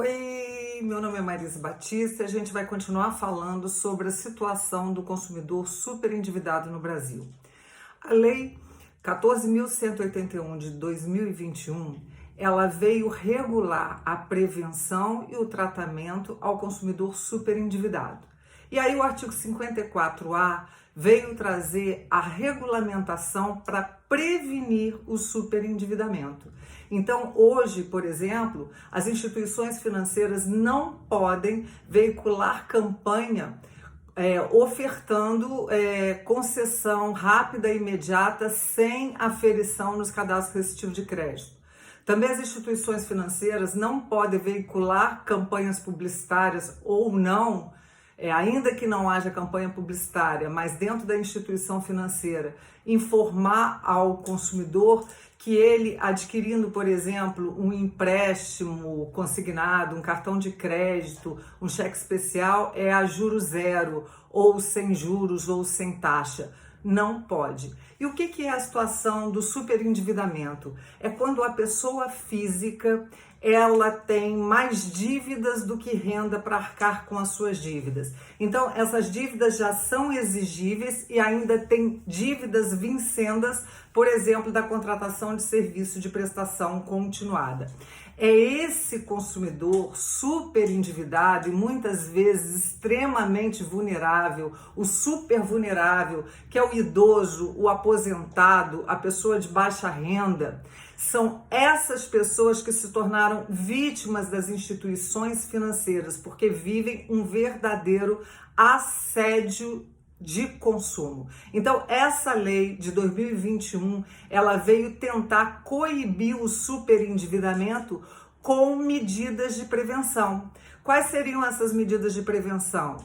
Oi, meu nome é Marisa Batista e a gente vai continuar falando sobre a situação do consumidor superendividado no Brasil. A Lei 14.181 de 2021, ela veio regular a prevenção e o tratamento ao consumidor superendividado. E aí o artigo 54A veio trazer a regulamentação para prevenir o superendividamento. Então, hoje, por exemplo, as instituições financeiras não podem veicular campanha ofertando concessão rápida e imediata sem aferição nos cadastros restritivos de crédito. Também as instituições financeiras não podem veicular campanhas publicitárias ou não, ainda que não haja campanha publicitária, mas dentro da instituição financeira, informar ao consumidor que ele, adquirindo, por exemplo, um empréstimo consignado, um cartão de crédito, um cheque especial, é a juro zero, ou sem juros, ou sem taxa. Não pode. E o que é a situação do superendividamento? É quando a pessoa física ela tem mais dívidas do que renda para arcar com as suas dívidas. Então, essas dívidas já são exigíveis e ainda tem dívidas vincendas, por exemplo, da contratação de serviço de prestação continuada. É esse consumidor super endividado e muitas vezes extremamente vulnerável, o super vulnerável, que é o idoso, o aposentado, a pessoa de baixa renda. São essas pessoas que se tornaram vítimas das instituições financeiras, porque vivem um verdadeiro assédio de consumo. Então, essa lei de 2021, ela veio tentar coibir o superendividamento com medidas de prevenção. Quais seriam essas medidas de prevenção?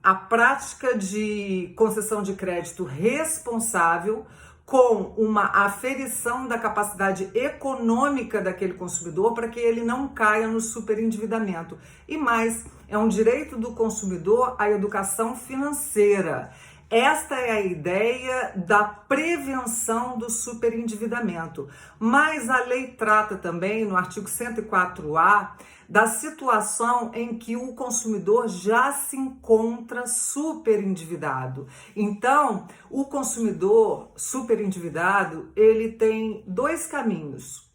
A prática de concessão de crédito responsável, com uma aferição da capacidade econômica daquele consumidor para que ele não caia no superendividamento. E mais, é um direito do consumidor à educação financeira. Esta é a ideia da prevenção do superendividamento. Mas a lei trata também, no artigo 104A, da situação em que o consumidor já se encontra superendividado. Então, o consumidor superendividado, ele tem dois caminhos.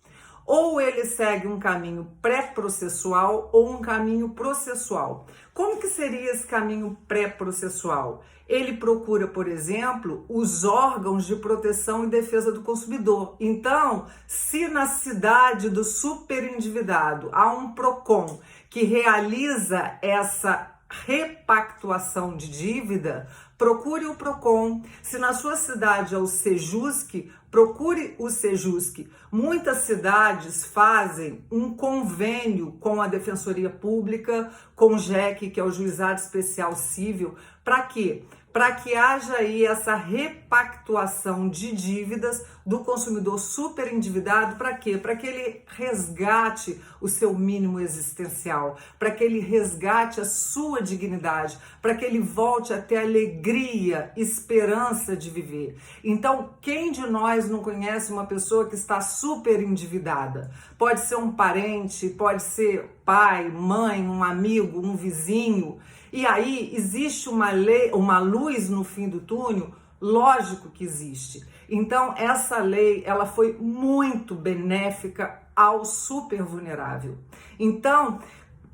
Ou ele segue um caminho pré-processual ou um caminho processual. Como que seria esse caminho pré-processual? Ele procura, por exemplo, os órgãos de proteção e defesa do consumidor. Então, se na cidade do superendividado há um PROCON que realiza essa repactuação de dívida, procure o PROCON. Se na sua cidade é o Sejusc, procure o Sejusc. Muitas cidades fazem um convênio com a Defensoria Pública, com o JEC, que é o Juizado Especial Cível. Para quê? Para que haja aí essa repactuação de dívidas do consumidor superendividado. Para quê? Para que ele resgate o seu mínimo existencial, para que ele resgate a sua dignidade, para que ele volte a ter alegria, esperança de viver. Então, quem de nós não conhece uma pessoa que está superendividada? Pode ser um parente, pode ser pai, mãe, um amigo, um vizinho. E aí, existe uma luz no fim do túnel? Lógico que existe. Então, essa lei, ela foi muito benéfica ao super vulnerável. Então,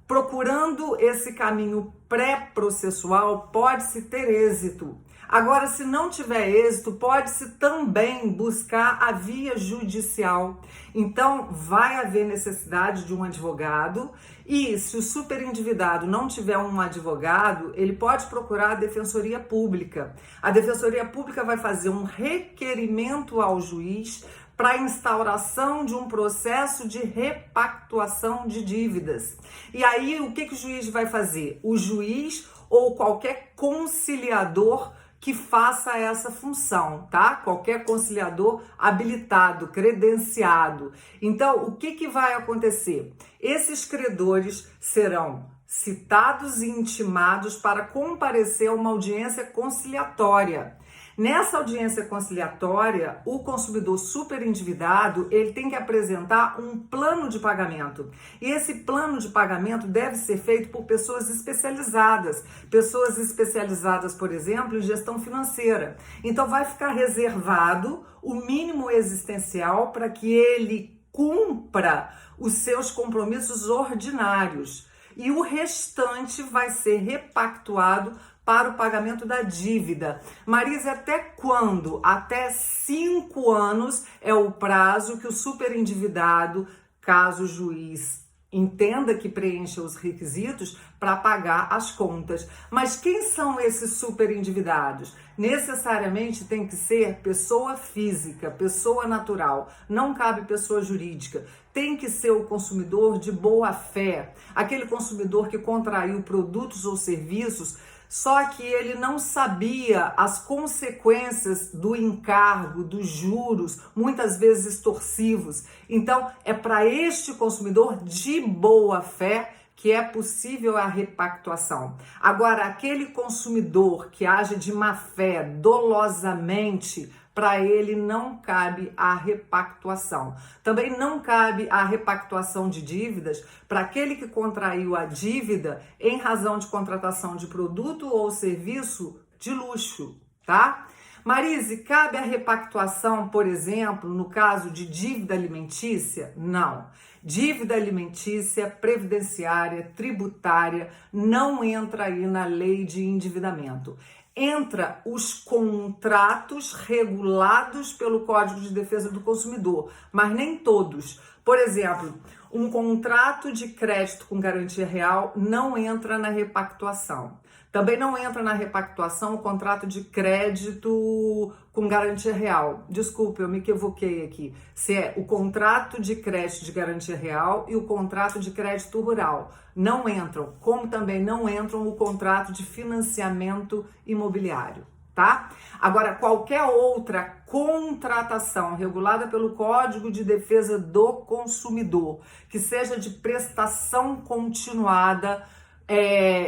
procurando esse caminho pré-processual, pode-se ter êxito. Agora, se não tiver êxito, pode-se também buscar a via judicial. Então, vai haver necessidade de um advogado e, se o superendividado não tiver um advogado, ele pode procurar a Defensoria Pública. A Defensoria Pública vai fazer um requerimento ao juiz para a instauração de um processo de repactuação de dívidas. E aí, o que o juiz vai fazer? O juiz ou qualquer conciliador que faça essa função, tá? Qualquer conciliador habilitado, credenciado. Então, o que vai acontecer? Esses credores serão citados e intimados para comparecer a uma audiência conciliatória. Nessa audiência conciliatória, o consumidor superendividado, ele tem que apresentar um plano de pagamento. E esse plano de pagamento deve ser feito por pessoas especializadas. Pessoas especializadas, por exemplo, em gestão financeira. Então vai ficar reservado o mínimo existencial para que ele cumpra os seus compromissos ordinários. E o restante vai ser repactuado para o pagamento da dívida. Marise, até quando? Até 5 anos é o prazo que o superendividado, caso o juiz entenda que preencha os requisitos, para pagar as contas. Mas quem são esses superendividados? Necessariamente tem que ser pessoa física, pessoa natural, não cabe pessoa jurídica. Tem que ser o consumidor de boa fé, aquele consumidor que contraiu produtos ou serviços, só que ele não sabia as consequências do encargo, dos juros, muitas vezes extorsivos. Então, é para este consumidor de boa fé que é possível a repactuação. Agora, aquele consumidor que age de má fé, dolosamente, para ele não cabe a repactuação. Também não cabe a repactuação de dívidas para aquele que contraiu a dívida em razão de contratação de produto ou serviço de luxo, tá? Marise, cabe a repactuação, por exemplo, no caso de dívida alimentícia? Não. Dívida alimentícia, previdenciária, tributária, não entra aí na lei de endividamento. Entra os contratos regulados pelo Código de Defesa do Consumidor, mas nem todos. Por exemplo, um contrato de crédito com garantia real não entra na repactuação. Também não entra na repactuação o contrato de crédito com garantia real. Desculpe, eu me equivoquei aqui. Se é o contrato de crédito de garantia real e o contrato de crédito rural. Não entram, como também não entram o contrato de financiamento imobiliário, tá? Agora, qualquer outra contratação regulada pelo Código de Defesa do Consumidor, que seja de prestação continuada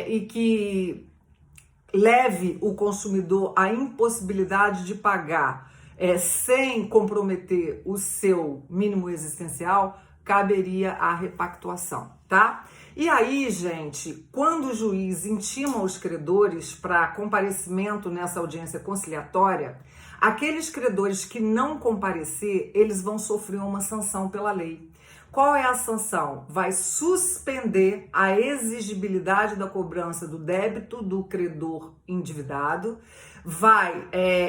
e que leve o consumidor à impossibilidade de pagar sem comprometer o seu mínimo existencial, caberia a repactuação, tá? E aí, gente, quando o juiz intima os credores para comparecimento nessa audiência conciliatória, aqueles credores que não comparecer, eles vão sofrer uma sanção pela lei. Qual é a sanção? Vai suspender a exigibilidade da cobrança do débito do credor endividado, vai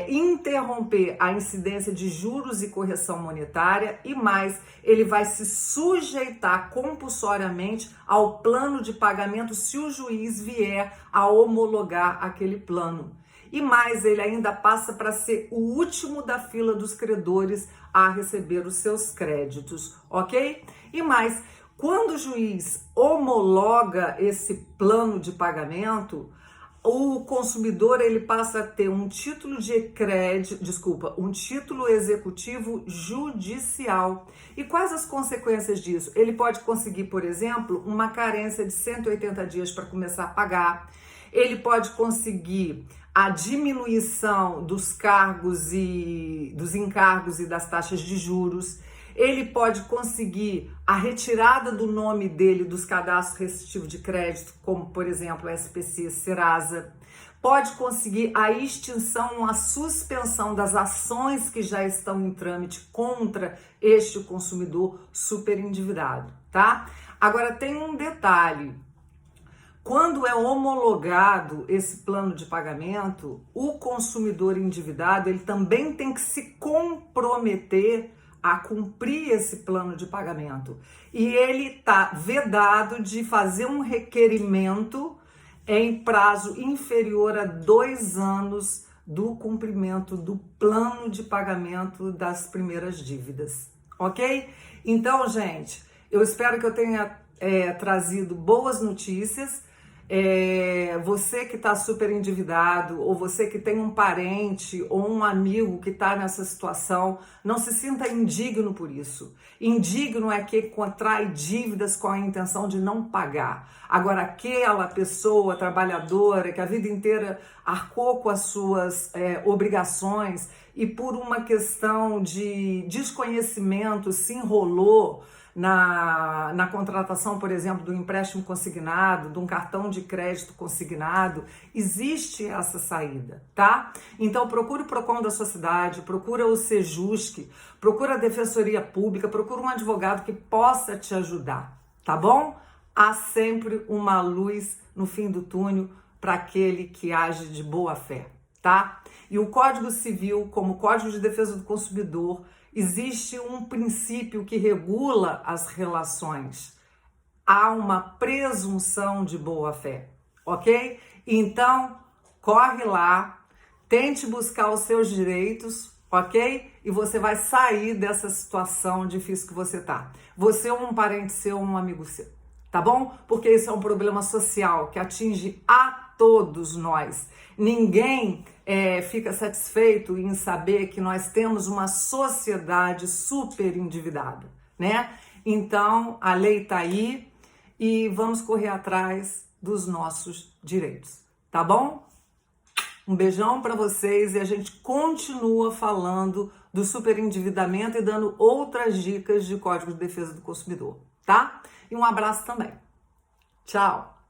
interromper a incidência de juros e correção monetária e mais, ele vai se sujeitar compulsoriamente ao plano de pagamento se o juiz vier a homologar aquele plano. E mais, ele ainda passa para ser o último da fila dos credores a receber os seus créditos, ok? E mais, quando o juiz homologa esse plano de pagamento, o consumidor ele passa a ter um título de crédito, um título executivo judicial. E quais as consequências disso? Ele pode conseguir, por exemplo, uma carência de 180 dias para começar a pagar. Ele pode conseguir a diminuição dos cargos e dos encargos e das taxas de juros. Ele pode conseguir a retirada do nome dele dos cadastros restritivos de crédito, como, por exemplo, SPC, Serasa. Pode conseguir a extinção, a suspensão das ações que já estão em trâmite contra este consumidor superendividado, tá? Agora, tem um detalhe. Quando é homologado esse plano de pagamento, o consumidor endividado ele também tem que se comprometer a cumprir esse plano de pagamento. E ele está vedado de fazer um requerimento em prazo inferior a 2 anos do cumprimento do plano de pagamento das primeiras dívidas, ok? Então, gente, eu espero que eu tenha trazido boas notícias. Você que está super endividado, ou você que tem um parente ou um amigo que está nessa situação, não se sinta indigno por isso. Indigno é quem contrai dívidas com a intenção de não pagar. Agora, aquela pessoa trabalhadora que a vida inteira arcou com as suas obrigações e por uma questão de desconhecimento se enrolou na contratação, por exemplo, do empréstimo consignado, de um cartão de crédito consignado, existe essa saída, tá? Então procure o PROCON da sua cidade, procura o Sejusc, procura a Defensoria Pública, procura um advogado que possa te ajudar, tá bom? Há sempre uma luz no fim do túnel para aquele que age de boa fé, tá? E o Código Civil, como Código de Defesa do Consumidor, existe um princípio que regula as relações. Há uma presunção de boa-fé, ok? Então, corre lá, tente buscar os seus direitos, ok? E você vai sair dessa situação difícil que você tá. Você ou um parente seu ou um amigo seu, tá bom? Porque isso é um problema social que atinge a todos nós. Ninguém fica satisfeito em saber que nós temos uma sociedade super endividada, né? Então, a lei tá aí e vamos correr atrás dos nossos direitos, tá bom? Um beijão para vocês e a gente continua falando do superendividamento e dando outras dicas de Código de Defesa do Consumidor, tá? E um abraço também. Tchau!